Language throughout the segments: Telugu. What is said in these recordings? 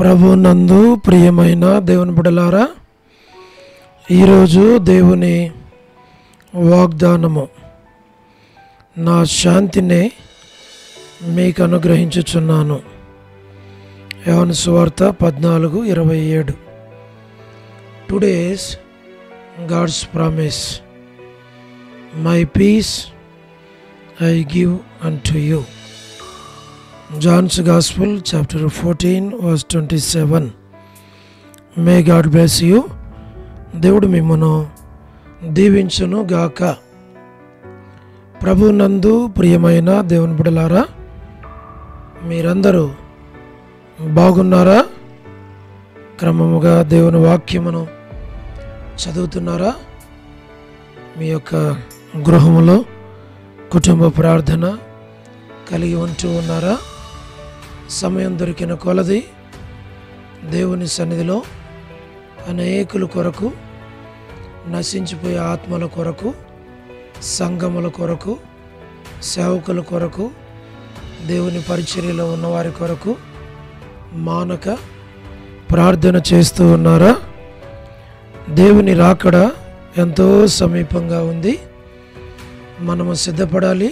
ప్రభునందు ప్రియమైన దేవుని బిడ్డలారా, ఈరోజు దేవుని వాగ్దానము, నా శాంతినే మీకు అనుగ్రహించుచున్నాను. యోహాను సువార్త 14:27. Today's God's promise, my peace I give unto you. John's Gospel chapter 14 verse 27. May God bless you. దేవుడు మిమ్మును దీవించును గాక. ప్రభునందు ప్రియమైన దేవుని బిడ్డలారా, మీరందరూ బాగున్నారా? క్రమముగా దేవుని వాక్యమును చదువుతున్నారా? మీ యొక్క గృహములో కుటుంబ ప్రార్థన కలిగి ఉంటూ ఉన్నారా? సమయం దొరికిన కొలది దేవుని సన్నిధిలో అనేకుల కొరకు, నశించిపోయే ఆత్మల కొరకు, సంఘముల కొరకు, సేవకుల కొరకు, దేవుని పరిచర్యలో ఉన్నవారి కొరకు మానక ప్రార్థన చేస్తూ ఉన్నారా? దేవుని రాకడ ఎంతో సమీపంగా ఉంది. మనము సిద్ధపడాలి,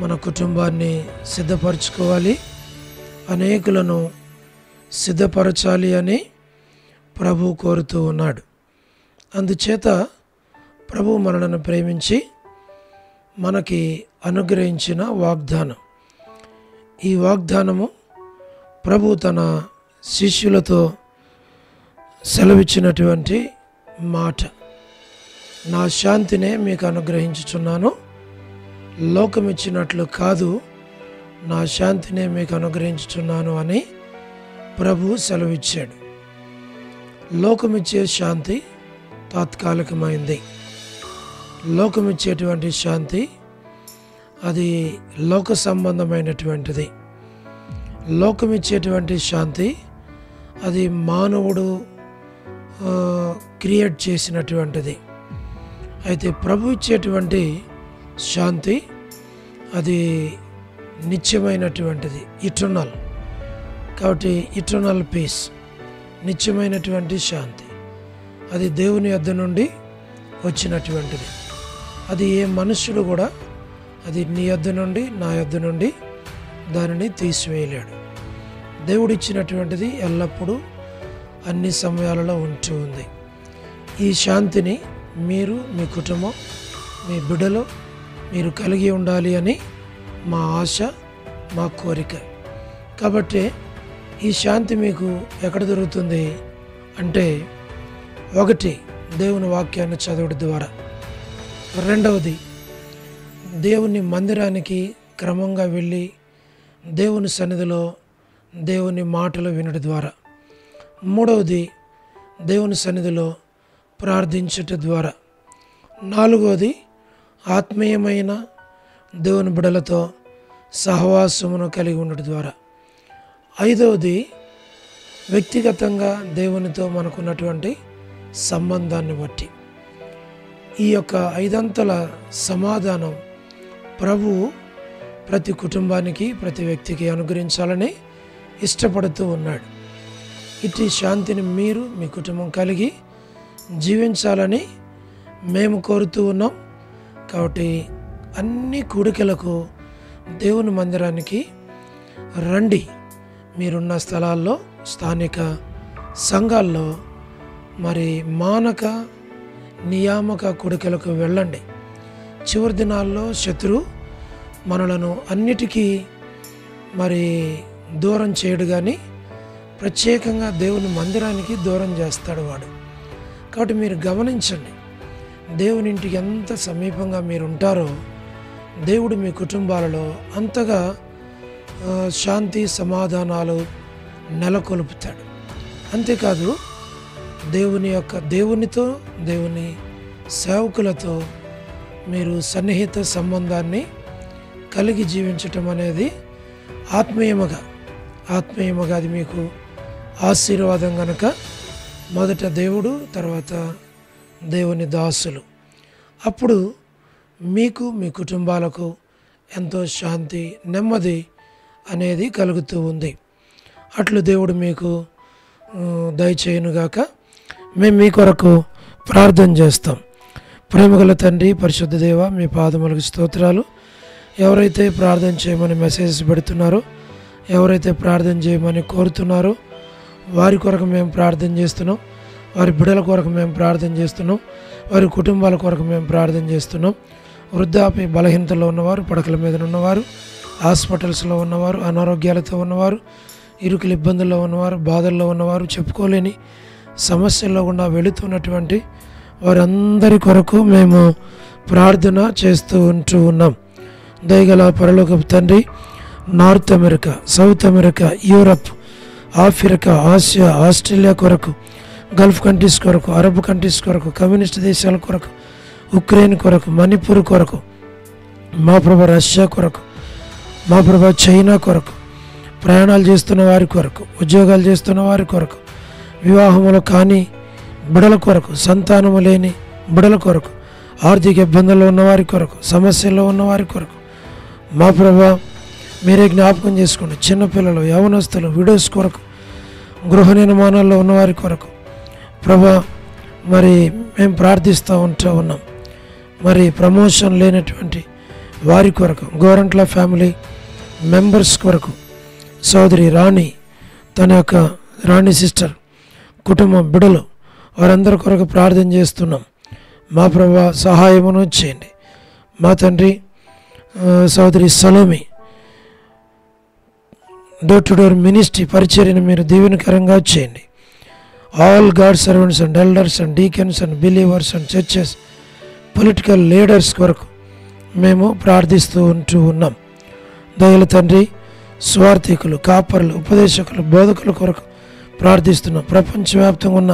మన కుటుంబాన్ని సిద్ధపరచుకోవాలి, అనేకులను సిద్ధపరచాలి అని ప్రభు కోరుతూ ఉన్నాడు. అందుచేత ప్రభు మనలను ప్రేమించి మనకి అనుగ్రహించిన వాగ్దానం, ఈ వాగ్దానము ప్రభు తన శిష్యులతో సెలవిచ్చినటువంటి మాట, నా శాంతినే మీకు అనుగ్రహించుచున్నాను, లోకమిచ్చినట్లు కాదు, నా శాంతినే మీకు అనుగ్రహించుచున్నాను అని ప్రభు సెలవిచ్చాడు. లోకమిచ్చే శాంతి తాత్కాలికమైంది. లోకమిచ్చేటువంటి శాంతి అది లోక సంబంధమైనటువంటిది. లోకమిచ్చేటువంటి శాంతి అది మానవుడు క్రియేట్ చేసినటువంటిది. అయితే ప్రభు ఇచ్చేటువంటి శాంతి అది నిత్యమైనటువంటిది, ఇటర్నల్. కాబట్టి ఇటర్నల్ పీస్, నిత్యమైనటువంటి శాంతి, అది దేవుని యొద్ద నుండి వచ్చినటువంటిది. అది ఏ మనుష్యుడు కూడా అది నీ యొద్ద నుండి, నా యొద్ద నుండి దానిని తీసివేయలేడు. దేవుడిచ్చినటువంటిది ఎల్లప్పుడూ అన్ని సమయాలలో ఉంటూ ఉంది. ఈ శాంతిని మీరు, మీ కుటుంబం, మీ బిడ్డలు మీరు కలిగి ఉండాలి అని మా ఆశ, మా కోరిక. కాబట్టి ఈ శాంతి మీకు ఎక్కడ దొరుకుతుంది అంటే, ఒకటి, దేవుని వాక్యాన్ని చదవడం ద్వారా. రెండవది, దేవుని మందిరానికి క్రమంగా వెళ్ళి దేవుని సన్నిధిలో దేవుని మాటలు వినడం ద్వారా. మూడవది, దేవుని సన్నిధిలో ప్రార్థించటం ద్వారా. నాలుగవది, ఆత్మీయమైన దేవుని బిడలతో సహవాసమును కలిగి ఉండటం ద్వారా. ఐదవది, వ్యక్తిగతంగా దేవునితో మనకున్నటువంటి సంబంధాన్ని బట్టి. ఈ యొక్క ఐదంతల సమాధానం ప్రభువు ప్రతి కుటుంబానికి, ప్రతి వ్యక్తికి అనుగ్రహించాలని ఇష్టపడుతూ ఉన్నాడు. ఇటు శాంతిని మీరు, మీ కుటుంబం కలిగి జీవించాలని మేము కోరుతూ ఉన్నాం. కాబట్టి అన్ని కూడికలకు దేవుని మందిరానికి రండి. మీరున్న స్థలాల్లో, స్థానిక సంఘాల్లో మరి మానక నియామక కూడికలకు వెళ్ళండి. చివరి దినాల్లో శత్రువు మనలను అన్నిటికీ మరి దూరం చేయడు, కానీ ప్రత్యేకంగా దేవుని మందిరానికి దూరం చేస్తాడు వాడు. కాబట్టి మీరు గమనించండి, దేవుని ఇంటికి ఎంత సమీపంగా మీరు ఉంటారో దేవుడు మీ కుటుంబాలలో అంతగా శాంతి సమాధానాలు నెలకొల్పుతాడు. అంతేకాదు, దేవునితో, దేవుని సేవకులతో మీరు సన్నిహిత సంబంధాన్ని కలిగి జీవించటం అనేది ఆత్మీయముగా అది మీకు ఆశీర్వాదం కనుక మొదట దేవుడు, తర్వాత దేవుని దాసులు. అప్పుడు మీకు, మీ కుటుంబాలకు ఎంతో శాంతి, నెమ్మది అనేది కలుగుతూ ఉంది. అట్లు దేవుడు మీకు దయచేయునుగాక. మేము మీ కొరకు ప్రార్థన చేస్తాం. ప్రేమగల తండ్రి, పరిశుద్ధ దేవ, మీ పాదములకు స్తోత్రాలు. ఎవరైతే ప్రార్థన చేయమని మెసేజెస్ పెడుతున్నారో, ఎవరైతే ప్రార్థన చేయమని కోరుతున్నారో వారి కొరకు మేము ప్రార్థన చేస్తున్నాం. వారి బిడ్డల కొరకు మేము ప్రార్థన చేస్తున్నాం. వారి కుటుంబాల కొరకు మేము ప్రార్థన చేస్తున్నాం. వృద్ధాప్య బలహీనతలో ఉన్నవారు, పడకల మీద ఉన్నవారు, హాస్పిటల్స్లో ఉన్నవారు, అనారోగ్యాలతో ఉన్నవారు, ఇరుకుల ఇబ్బందుల్లో ఉన్నవారు, బాధల్లో ఉన్నవారు, చెప్పుకోలేని సమస్యల్లో గుండా వెళుతున్నటువంటి వారందరి కొరకు మేము ప్రార్థన చేస్తూ ఉన్నాం. దయగల పరలోకపు తండ్రి, north America, south America, Europe, Africa, Asia, Australia కొరకు, గల్ఫ్ కంట్రీస్ కొరకు, అరబ్ కంట్రీస్ కొరకు, కమ్యూనిస్ట్ దేశాల కొరకు, ఉక్రెయిన్ కొరకు, మణిపూర్ కొరకు, మా ప్రభు రష్యా కొరకు, మా ప్రభు చైనా కొరకు, ప్రయాణాలు చేస్తున్న వారి కొరకు, ఉద్యోగాలు చేస్తున్న వారి కొరకు, వివాహములు కాని బిడల కొరకు, సంతానము లేని బిడల కొరకు, ఆర్థిక ఇబ్బందుల్లో ఉన్నవారి కొరకు, సమస్యల్లో ఉన్నవారి కొరకు మా ప్రభా మీరే జ్ఞాపకం చేసుకోండి. చిన్నపిల్లలు, యవనస్తులు, విడోస్ కొరకు, గృహ నిర్మాణాల్లో ఉన్నవారి కొరకు ప్రభా మరి మేము ప్రార్థిస్తూ ఉన్నాం. మరి ప్రమోషన్ లేనటువంటి వారి కొరకు, గోరంట్ల ఫ్యామిలీ మెంబర్స్ కొరకు, సోదరి రాణి, తన యొక్క రాణి సిస్టర్ కుటుంబం, బిడలు, వారందరి కొరకు ప్రార్థన చేస్తున్నాం. మా ప్రభా సహాయమును చేయండి. మా తండ్రి, సోదరి Salomi door to door ministry పరిచర్యను మీరు దీవెనకరంగా చేయండి. All God servants and elders and deacons and believers and churches, political leaders కొరకు మేము ప్రార్థిస్తూ ఉన్నాం. దయల తండ్రి, స్వార్థికులు, కాపరులు, ఉపదేశకులు, బోధకుల కొరకు ప్రార్థిస్తున్నాం. ప్రపంచవ్యాప్తంగా ఉన్న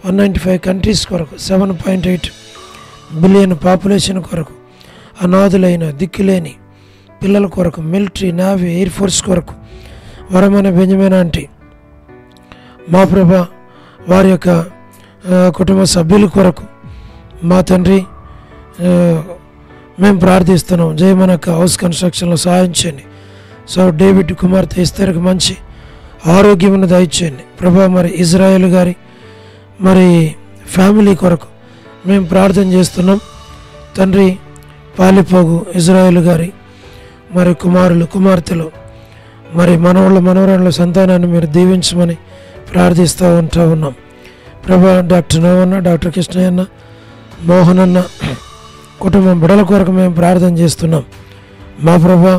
195 కంట్రీస్ కొరకు, 7.8 బిలియన్ పాపులేషన్ కొరకు, అనాథులైన దిక్కులేని పిల్లల కొరకు, మిలిటరీ, నేవీ, ఎయిర్ ఫోర్స్ కొరకు, వరమైన బెంజమిన్ ఆంటీ, మా ప్రభా వారి యొక్క కుటుంబ సభ్యుల కొరకు మా తండ్రి మేము ప్రార్థిస్తున్నాం. జయమనక్క హౌస్ కన్స్ట్రక్షన్లో సహాయం చేయండి. సో డేవిడ్ కుమార్తె ఇస్తరికి మంచి ఆరోగ్యమును దయచేయండి ప్రభా. మరి ఇజ్రాయేల్ గారి మరి ఫ్యామిలీ కొరకు మేము ప్రార్థన చేస్తున్నాం తండ్రి. పాలిపోగు ఇజ్రాయేల్ గారి మరి కుమారులు, కుమార్తెలు, మరి మనవరాళ్ళ సంతానాన్ని మీరు దీవించమని ప్రార్థిస్తూ ఉన్నాం ప్రభా. డాక్టర్ నోవన్న, డాక్టర్ కృష్ణయ్యన్న, మోహనన్న కుటుంబం బిడల కొరకు మేము ప్రార్థన చేస్తున్నాం మా ప్రభా.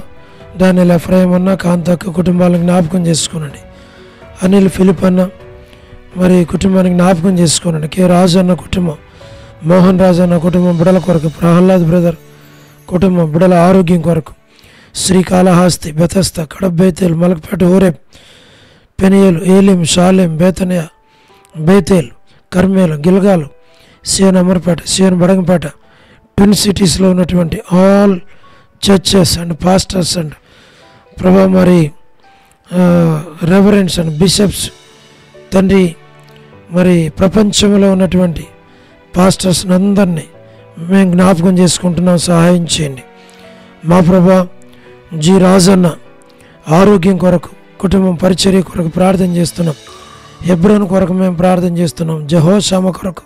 డానియల్ ఎఫ్రాయిం అన్న, కాంతక్క కుటుంబాలను జ్ఞాపకం చేసుకోనండి. అనిల్ ఫిలిప్ అన్న మరి కుటుంబానికి జ్ఞాపకం చేసుకోనండి. కె రాజు అన్న కుటుంబం, మోహన్ రాజు అన్న కుటుంబం బిడల కొరకు, ప్రహ్లాద్ బ్రదర్ కుటుంబం బిడల ఆరోగ్యం కొరకు, Srikalahasti, Bethesda, Kadapa, Bethel, Malakpet, Horeb, Peniel, Elim, Shalem, Bethania, Bethel, Carmel, Gilgal, CN Amberpet, CN Badangpet, twin సిటీస్లో ఉన్నటువంటి all churches and pastors and ప్రభా మరి రెవరెండ్స్ అండ్ బిషప్స్ తండ్రి, మరి ప్రపంచంలో ఉన్నటువంటి పాస్టర్స్ అందరినీ మేము జ్ఞాపకం చేసుకుంటున్నాం. సహాయం చేయండి మా ప్రభా. జి రాజన్న ఆరోగ్యం కొరకు, కుటుంబం పరిచర్య కొరకు ప్రార్థన చేస్తున్నాం. హెబ్రోన్ కొరకు మేము ప్రార్థన చేస్తున్నాం. జెహోషామ కొరకు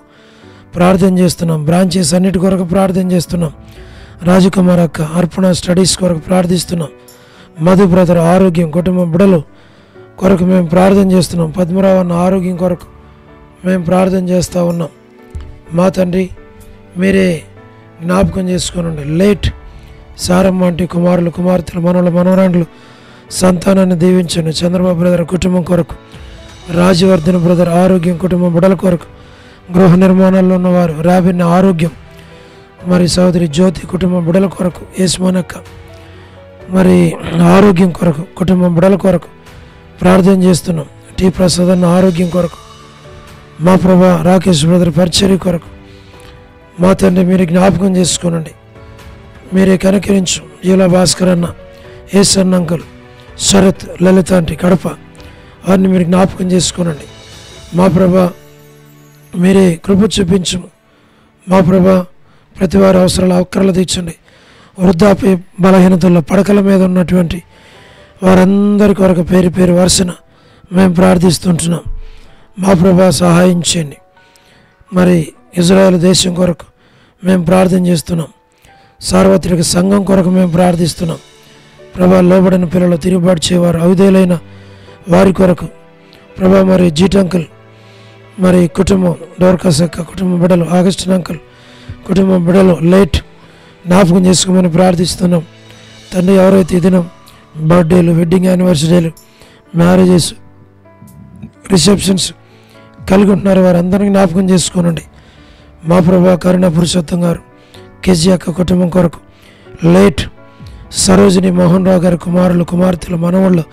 ప్రార్థన చేస్తున్నాం. బ్రాంచెస్ అన్నిటి కొరకు ప్రార్థన చేస్తున్నాం. రాజకుమార్ అక్క అర్పణ స్టడీస్ కొరకు ప్రార్థిస్తున్నాం. మధు బ్రదర్ ఆరోగ్యం, కుటుంబం బిడలు కొరకు మేము ప్రార్థన చేస్తున్నాం. పద్మరావు అన్న ఆరోగ్యం కొరకు మేము ప్రార్థన చేస్తూ ఉన్నాం మా తండ్రి. మీరే జ్ఞాపకం చేసుకోనండి. లేట్ సారమ్మ వంటి కుమారులు, కుమార్తెలు, మనవరాండ్లు సంతానాన్ని దీవించండి. చంద్రబాబు బ్రదర్ కుటుంబం కొరకు, రాజవర్ధన్ బ్రదర్ ఆరోగ్యం, కుటుంబం బిడల కొరకు, గృహ నిర్మాణాల్లో ఉన్నవారు, రాబిన్ ఆరోగ్యం, మరి సోదరి జ్యోతి కుటుంబం బిడల కొరకు, యేసుమనక్క మరి ఆరోగ్యం కొరకు, కుటుంబం బిడల కొరకు ప్రార్థన చేస్తున్నాం. టి ప్రసాద్ అన్న ఆరోగ్యం కొరకు మా ప్రభా. రాకేష్ బ్రదర్ పరిచర్య కొరకు మా తండ్రి మీరు జ్ఞాపకం చేసుకోనండి. మీరే కనికరించు. ఈలా భాస్కర్ అన్న, ఏసన్ అంకుల్, శరత్, లలిత ఆంటీ కడప, వారిని మీరు జ్ఞాపకం చేసుకోనండి మా ప్రభా. మీరే కృప చూపించు మా ప్రభా. ప్రతి వారి అవసరాల అవకరాలు తీర్చండి. వృద్ధాప్య బలహీనతల్లో పడకల మీద ఉన్నటువంటి వారందరి కొరకు పేరు పేరు వరుసన మేము ప్రార్థిస్తుంటున్నాం. మా ప్రభా సహాయం చేయండి. మరి ఇజ్రాయెల్ దేశం కొరకు మేము ప్రార్థన చేస్తున్నాం. సార్వత్రిక సంఘం కొరకు మేము ప్రార్థిస్తున్నాం. ప్రభా లోబడిన పిల్లలు, తిరుగుబాటు చేయవారు, అవిధేయులైన వారి కొరకు ప్రభా, మరి జీటంకుల్ మరి కుటుంబం, డోర్కాస్ అక్క కుటుంబ బిడ్డలు, ఆగస్టిన్ అంకుల్ కుటుంబం బిడ్డలు లేట్ జ్ఞాపకం చేసుకోమని ప్రార్థిస్తున్నాం. తండ్రి, ఎవరైతే ఈ దినం బర్త్డేలు, వెడ్డింగ్ యానివర్సరీలు, మ్యారేజెస్, రిసెప్షన్స్ కలిగి ఉంటున్నారు వారందరినీ జ్ఞాపకం చేసుకోనండి. మా ప్రభా కరుణ పురుషోత్తం గారు, కేజీ అక్క కుటుంబం కొరకు, లేట్ సరోజిని మోహన్ రావు గారి కుమారులు, కుమార్తెలు, మనవళ్ళు,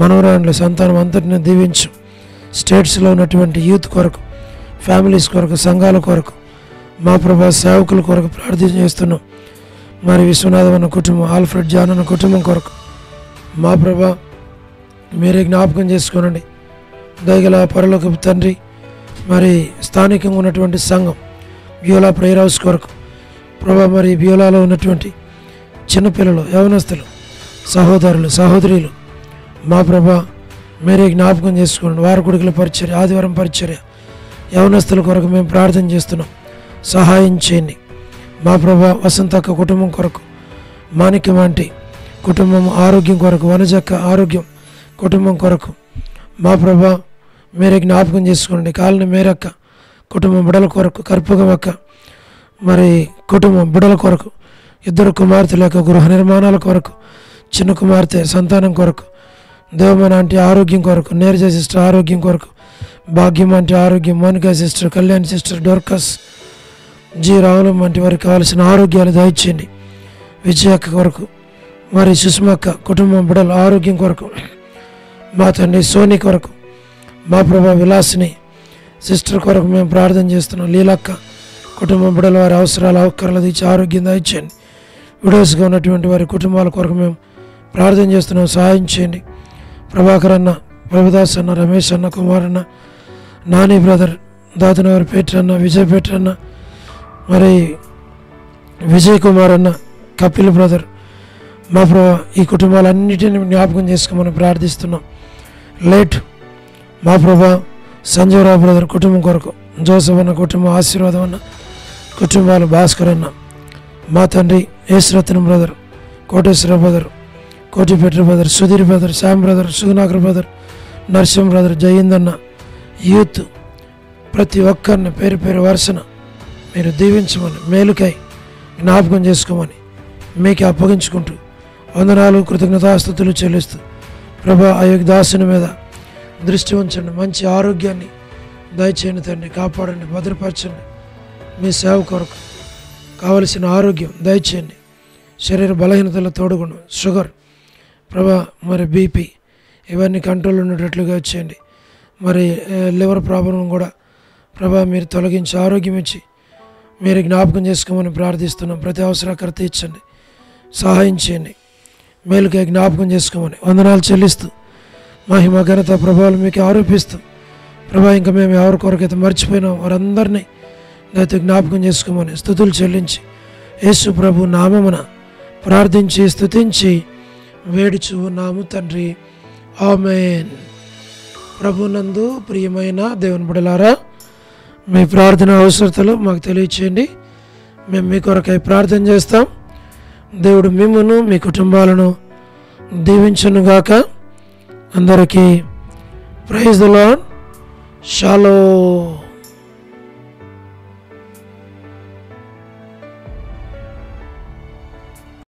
మనవరాండ్ల సంతానం అంతటిని దీవించు. స్టేట్స్లో ఉన్నటువంటి యూత్ కొరకు, ఫ్యామిలీస్ కొరకు, సంఘాల కొరకు, మా ప్రభా సేవకుల కొరకు ప్రార్థన చేస్తున్నాం. మరి విశ్వనాథం అన్న కుటుంబం, ఆల్ఫ్రెడ్ జాన్ అన్న కుటుంబం కొరకు మా ప్రభా మీరే జ్ఞాపకం చేసుకోనండి. దయగల పరలోకపు తండ్రి, మరి స్థానికంగా ఉన్నటువంటి సంఘం బ్యూలా ప్రేయర్ హౌస్ కొరకు ప్రభా, మరి బ్యూలాలో ఉన్నటువంటి చిన్నపిల్లలు, యవనస్తులు, సహోదరులు, సహోదరులు మా ప్రభా మీరే జ్ఞాపకం చేసుకోండి. వారి కొడుకుల పరిచర్య, ఆదివారం పరిచర్య, యవనస్తుల కొరకు మేము ప్రార్థన చేస్తున్నాం. సహాయం చేయండి. మా ప్రభా వసంతక్క కుటుంబం కొరకు, మాణిక్యం ఆంటీ కుటుంబం ఆరోగ్యం కొరకు, వనజక్క ఆరోగ్యం కుటుంబం కొరకు మా ప్రభా మీరే జ్ఞాపకం చేసుకోండి. కాలనీ మేరక్క కుటుంబం బిడల కొరకు, కర్పూగమక్క మరి కుటుంబం బిడల కొరకు, ఇద్దరు కుమార్తెల యొక్క గృహ నిర్మాణాల కొరకు, చిన్న కుమార్తె సంతానం కొరకు, దేవమన ఆంటీ ఆరోగ్యం కొరకు, నీరజ సిస్టర్ ఆరోగ్యం కొరకు, భాగ్యం ఆంటీ ఆరోగ్యం, Monica sister, Kalyan sister, Dorcas జీ రావులం వంటి వారికి కావాల్సిన ఆరోగ్యాలు దయచేయండి. విజయక్క కొరకు, మరి సుష్మక్క కుటుంబం బిడల ఆరోగ్యం కొరకు, మా తండ్రి సోని కొరకు, మా ప్రభా విలాసిని సిస్టర్ కొరకు మేము ప్రార్థన చేస్తున్నాం. లీలక్క కుటుంబం బిడల వారి అవసరాలు, అవకరాలు తీర్చి ఆరోగ్యం దయచేయండి. విడోస్గా ఉన్నటువంటి వారి కుటుంబాల కొరకు మేము ప్రార్థన చేస్తున్నాం. సహాయం చేయండి. ప్రభాకర్ అన్న, ప్రభుదాస్ అన్న, రమేష్ అన్న, కుమార్ అన్న, నాని బ్రదర్, దాతనగర్ పేటర్ అన్న, విజయ్ పేటర్ అన్న, మరి విజయ్ కుమార్ అన్న, కపిల్ బ్రదర్ మా ప్రభా ఈ కుటుంబాలన్నిటిని జ్ఞాపకం చేసుకోమని ప్రార్థిస్తున్నాం. లేట్ మా ప్రభా సంజయరావు బ్రదర్ కుటుంబం కొరకు, జోసఫ్ అన్న కుటుంబం, ఆశీర్వాదం అన్న కుటుంబాలు, భాస్కర్ అన్న మా తండ్రి, యేసురత్నం బ్రదర్, కోటేశ్వర బ్రదర్, కోటిపెట్ర brother, Sudheer brother, Shyam brother, Sugunakar brother, Narsimha brother, జయింద్ అన్న, యూత్ ప్రతి ఒక్కరిని పేరు పేరు వరుసన మీరు దీవించమని, మేలుకై జ్ఞాపకం చేసుకోమని మీకు అప్పగించుకుంటూ వందనాలు, కృతజ్ఞతాస్తుతులు చెల్లిస్తూ ప్రభా ఆ యొక్క దాసుని మీద దృష్టి ఉంచండి. మంచి ఆరోగ్యాన్ని దయచేయండి తండ్రి. కాపాడండి, భద్రపరచండి. మీ సేవ కొరకు కావలసిన ఆరోగ్యం దయచేయండి. శరీర బలహీనతల తోడుగుండు, షుగర్ ప్రభా, మరి బీపీ ఇవన్నీ కంట్రోల్ ఉండేటట్లుగా చేయండి. మరి లివర్ ప్రాబ్లం కూడా ప్రభా మీరు తొలగించి ఆరోగ్యం ఇచ్చి మీరు జ్ఞాపకం చేసుకోమని ప్రార్థిస్తున్నాం. ప్రతి అవసరకర తీర్చండి, సహాయం చేయండి, మేలుకై జ్ఞాపకం చేసుకోమని వందనాలు చెల్లిస్తూ మహిమ ఘనత ప్రభావాలు మీకు ఆరోపిస్తూ ప్రభా ఇంకా మేము ఎవరి కొరకైతే మర్చిపోయినాం వారందరినీ దయతో జ్ఞాపకం చేసుకోమని స్తుతులు చెల్లించి యేసు ప్రభు నామమున ప్రార్థించి స్తుతించి వేడుచు నాము తండ్రి, ఆమేన్. ప్రభునందు ప్రియమైన దేవుని బిడ్డలారా, మీ ప్రార్థన అవసరతలు మాకు తెలియచేయండి. మేము మీ కొరకై ప్రార్థన చేస్తాం. దేవుడు మిమ్మును మీ కుటుంబాలను దీవించునుగాక. అందరికీ ప్రైజ్ ది లార్డ్. షాలోమ్.